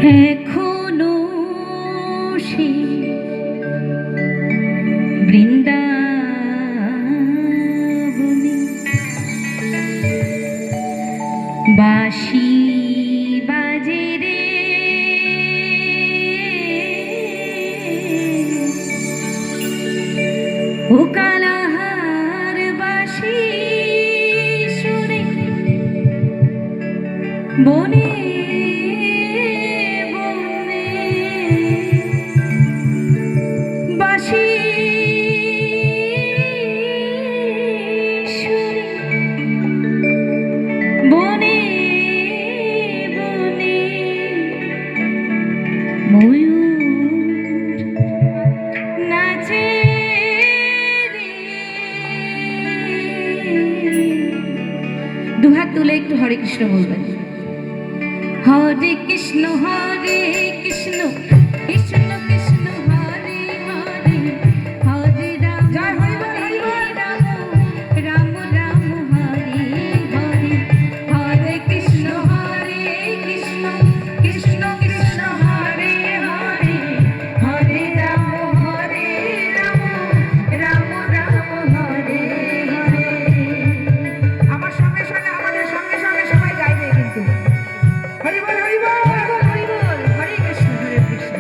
এখনো সে বৃন্দাবনে বাঁশি বাজে রে, ও কালাহার বাঁশি সুরে বনে বনে বাঁশি সুরে বনে বনে ময়ূর নাচে রে। দুহাত তুলে একটু হরে কৃষ্ণ বলবেন। হরে কৃষ্ণ কৃষ্ণ কৃষ্ণ কৃষ্ণ হরে হরে, হরে রাম হরে রাম, রাম রাম হরে হরে, হরে কৃষ্ণ কৃষ্ণ কৃষ্ণ কৃষ্ণ হরে হরে, হরে রাম রাম, রাম রাম হরে হরে। আমার সঙ্গে সঙ্গে আমাদের সঙ্গে সঙ্গে সবাই গাইবে কিন্তু। হরি বল হরি বল হরি বল, হরে কৃষ্ণ হরে কৃষ্ণ।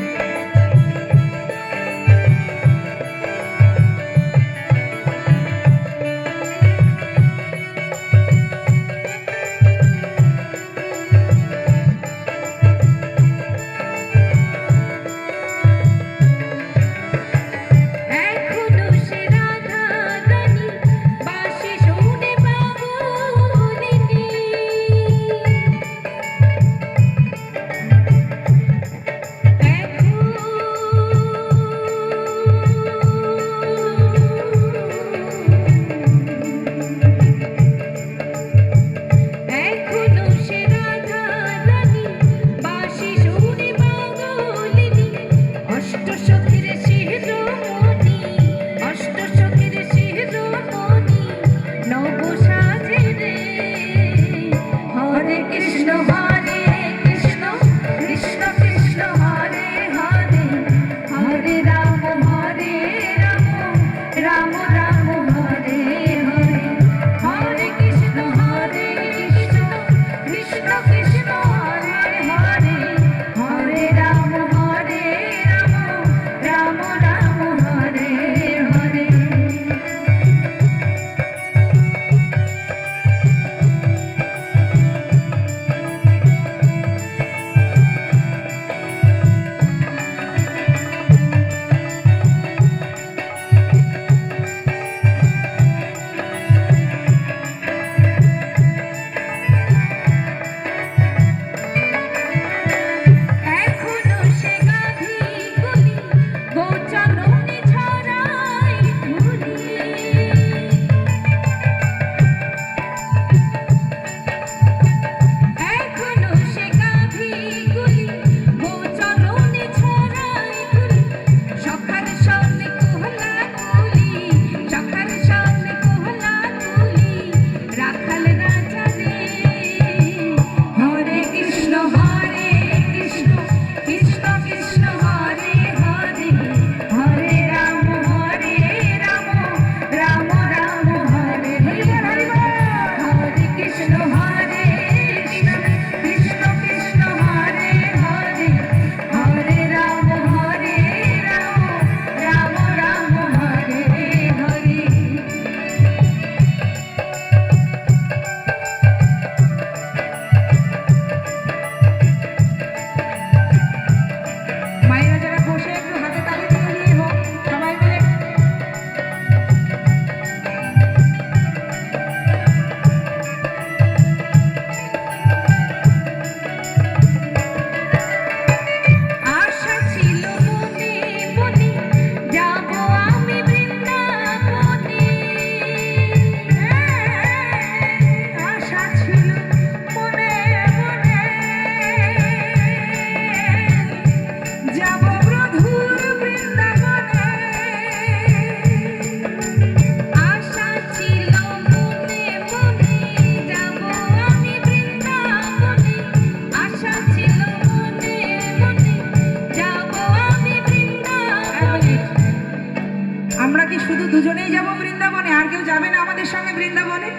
যাবে না আমাদের সঙ্গে বৃন্দাবনে?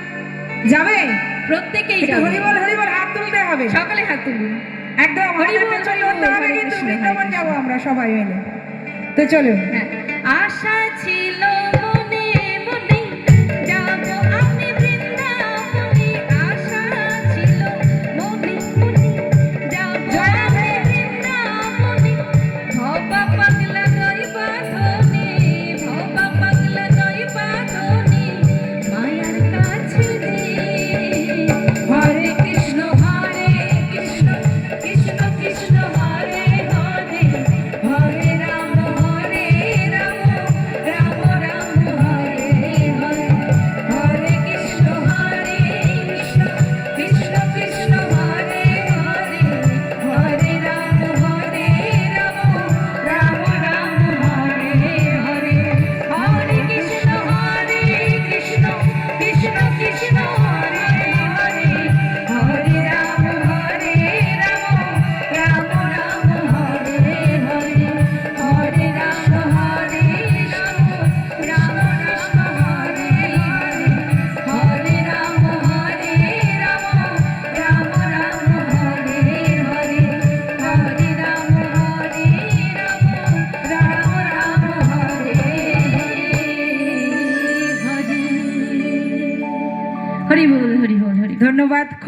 যাবে? প্রত্যেকেই একটু যাবে। হরিবল হরিবল হাত তুলতে হবে। সকলে হাত তুলুন। একদম হরি আমাদের বল, পেছন হরি ধরতে বল, হবে হরে কিন্তু কৃষ্ণ, হরে বৃন্দাবন কৃষ্ণ। যাবো আমরা সবাই মিলে। তো চলো। হ্যাঁ, আশা ছিল